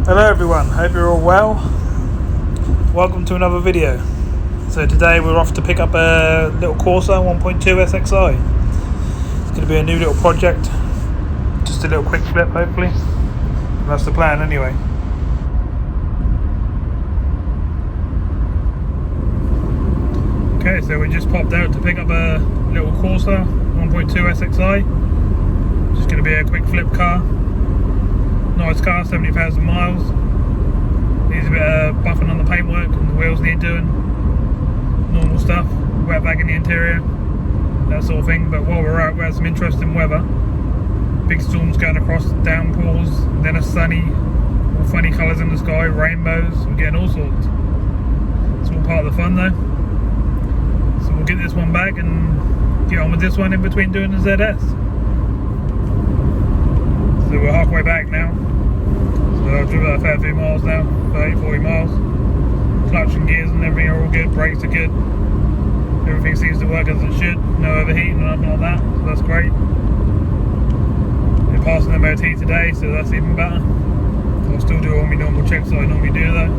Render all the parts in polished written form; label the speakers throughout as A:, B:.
A: Hello everyone, hope you're all well. Welcome to another video. So today we're off to pick up a little Corsa 1.2 SXi. It's going to be a new little project, just a little quick flip hopefully. That's the plan anyway. Okay, so we just popped out to pick up a little Corsa 1.2 SXi. Just going to be a quick flip car. Nice car, 70,000 miles. Needs a bit of buffing on the paintwork, and the wheels need doing. Normal stuff, wet bag in the interior, that sort of thing. But while we're out, we had some interesting weather. Big storms going across, downpours, then a sunny, all funny colours in the sky, rainbows, we're getting all sorts. It's all part of the fun though. So we'll get this one back and get on with this one in between doing the ZS. So we're halfway back now. So I've driven a fair few miles now, 30, 40 miles. Clutch and gears and everything are all good, brakes are good. Everything seems to work as it should. No overheating or nothing like that, so that's great. We're passing the MOT today, so that's even better. I'll still do all my normal checks that I normally do though.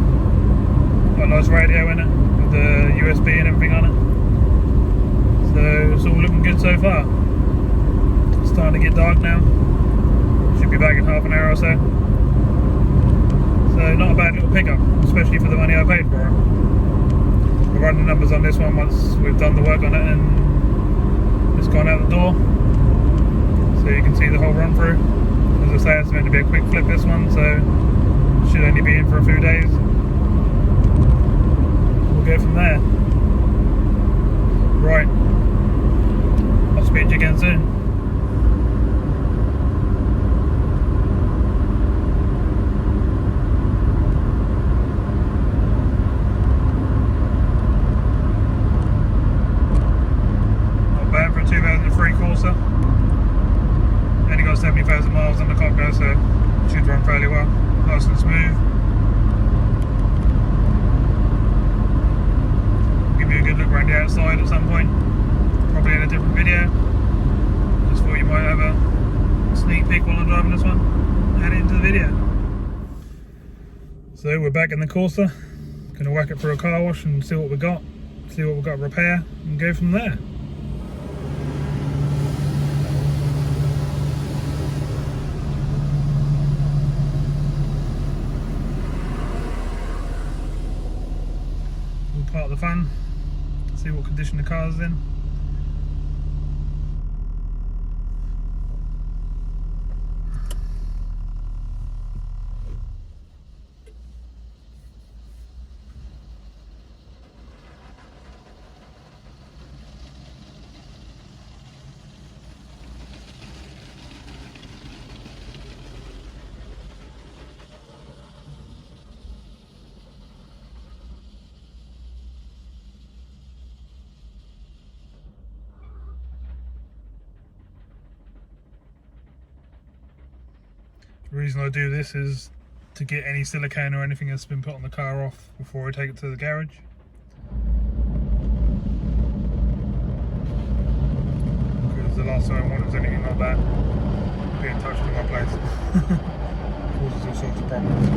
A: Got a nice radio in it, with the USB and everything on it. So it's all looking good so far. It's starting to get dark now. Should be back in half an hour or so. So not a bad little pickup, especially for the money I paid for it. We'll run the numbers on this one once we've done the work on it and it's gone out the door. So you can see the whole run through. As I say, it's meant to be a quick flip this one, so should only be in for a few days. We'll go from there. Right. I'll speak to you again soon. For a 2003 Corsa, only got 70,000 miles on the clock though, so should run fairly well, nice and smooth. Give you a good look around the outside at some point, probably in a different video. Just thought you might have a sneak peek while I'm driving this one, add it into the video. So we're back in the Corsa, gonna whack it for a car wash and see what we got to repair and go from there. Part of the fun, see what condition the car's in. The reason I do this is to get any silicone or anything that's been put on the car off before I take it to the garage. Because the last thing I want is anything like that being touched in my place. Causes all sorts of problems.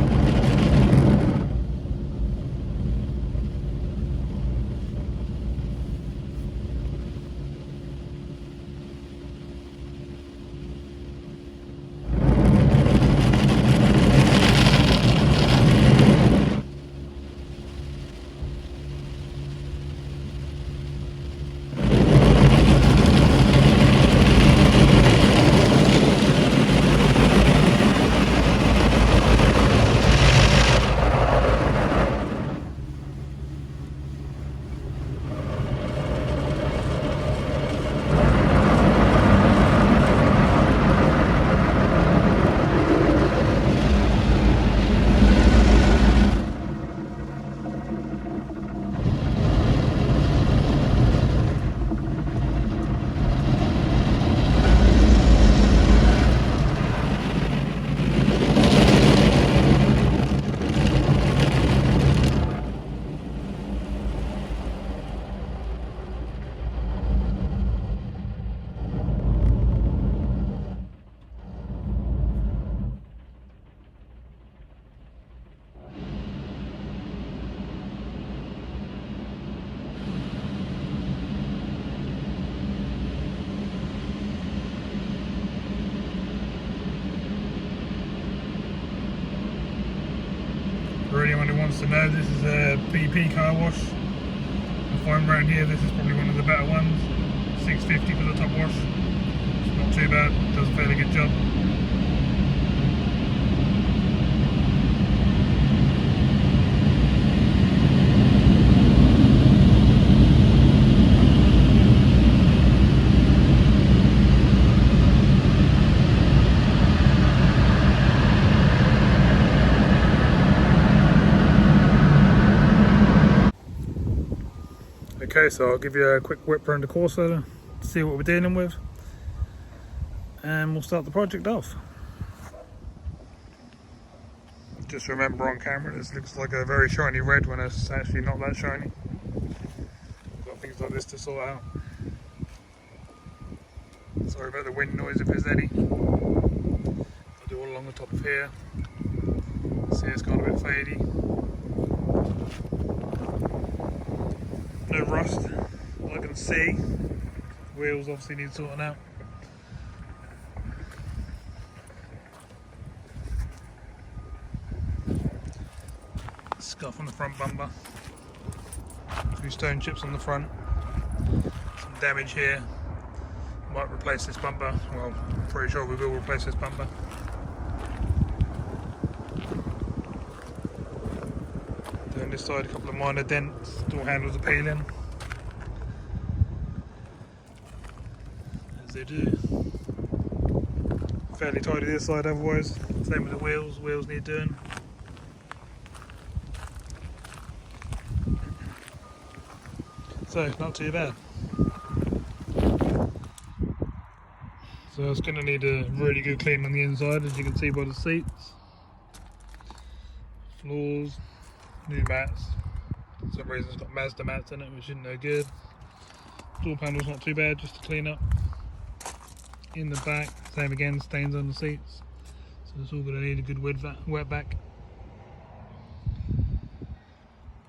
A: wants to know, this is a BP car wash. I find around here this is probably one of the better ones. $6.50 for the top wash. It's not too bad, does a fairly good job. Okay, so I'll give you a quick whip around the Corsa to see what we're dealing with, and we'll start the project off. Just remember on camera, this looks like a very shiny red when it's actually not that shiny. We've got things like this to sort out. Sorry about the wind noise if there's any. I'll do all along the top of here. See, it's gone a bit fadey. No rust, I can see. Wheels obviously need sorting out. Scuff on the front bumper. A few stone chips on the front. Some damage here. Might replace this bumper. Well, I'm pretty sure we will replace this bumper. Down this side, a couple of minor dents. Door handles are peeling, as they do. Fairly tidy this side otherwise. Same with the wheels. Wheels need doing. So, not too bad. So it's going to need a really good clean on the inside, as you can see by the seats. Floors, new mats. For some reason it's got Mazda mats in it, which isn't no good. Door panel's not too bad, just to clean up. In the back, same again, stains on the seats. So it's all going to need a good wet back.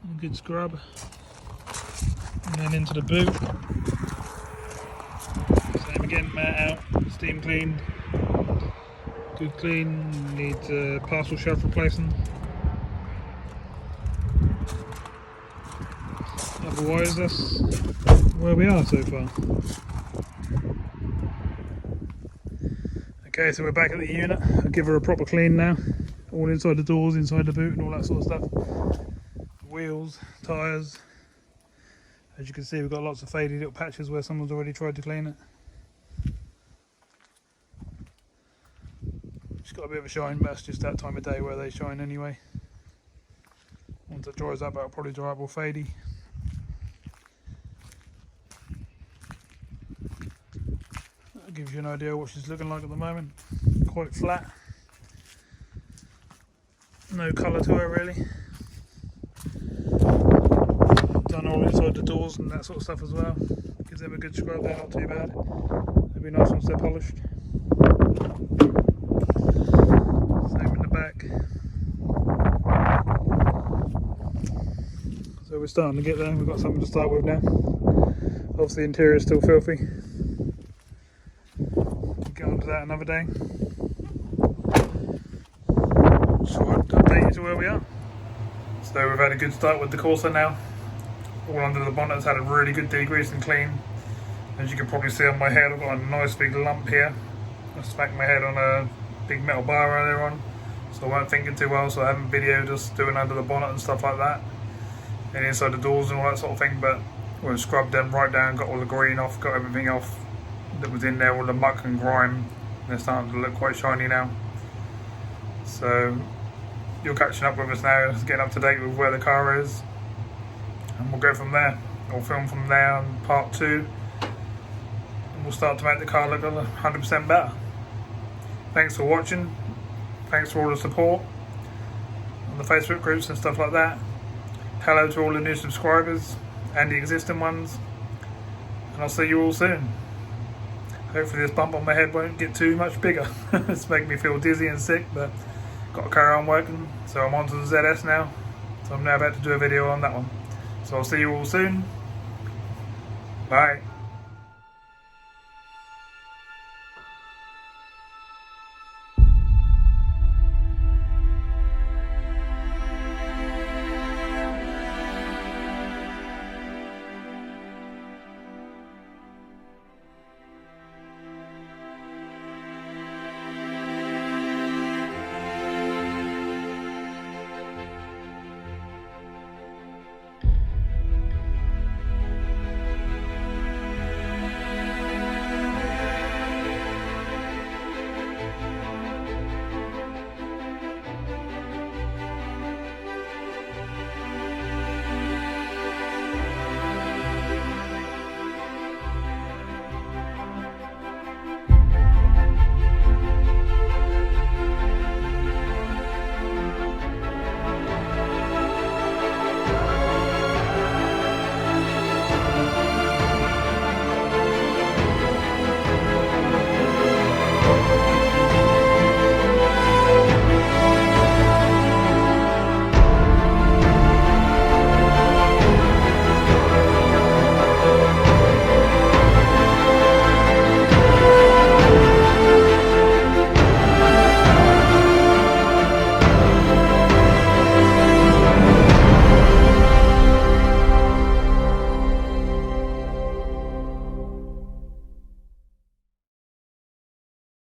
A: And a good scrub. And then into the boot. Same again, mat out, steam cleaned. Good clean, needs a parcel shelf replacing. Otherwise, that's where we are so far. Okay, so we're back at the unit. I'll give her a proper clean now. All inside the doors, inside the boot and all that sort of stuff. Wheels, tyres. As you can see, we've got lots of faded little patches where someone's already tried to clean it. It's got a bit of a shine, but that's just that time of day where they shine anyway. Once it dries up, it'll probably dry up all fadey. That gives you an idea of what she's looking like at the moment. Quite flat. No colour to her really. Done all inside the doors and that sort of stuff as well. Gives them a good scrub, they're not too bad. They'll be nice once they're polished. Same in the back. So we're starting to get there, we've got something to start with now. Obviously the interior is still filthy. We'll get on to that another day. So I'll update you to where we are. So we've had a good start with the Corsa now. All under the bonnet has had a really good degrease and clean. As you can probably see on my head, I've got a nice big lump here. I smacked my head on a big metal bar earlier on, so I weren't thinking too well, so I haven't videoed us doing under the bonnet and stuff like that. And inside the doors and all that sort of thing, but we've scrubbed them right down, got all the green off, got everything off that was in there, all the muck and grime. They're starting to look quite shiny now. So you're catching up with us now, getting up to date with where the car is. And we'll go from there. We'll film from there on part 2. And we'll start to make the car look 100% better. Thanks for watching. Thanks for all the support on the Facebook groups and stuff like that. Hello to all the new subscribers and the existing ones. And I'll see you all soon. Hopefully this bump on my head won't get too much bigger. It's making me feel dizzy and sick, but got to carry on working. So I'm on to the ZS now. So I'm now about to do a video on that one. So I'll see you all soon. Bye.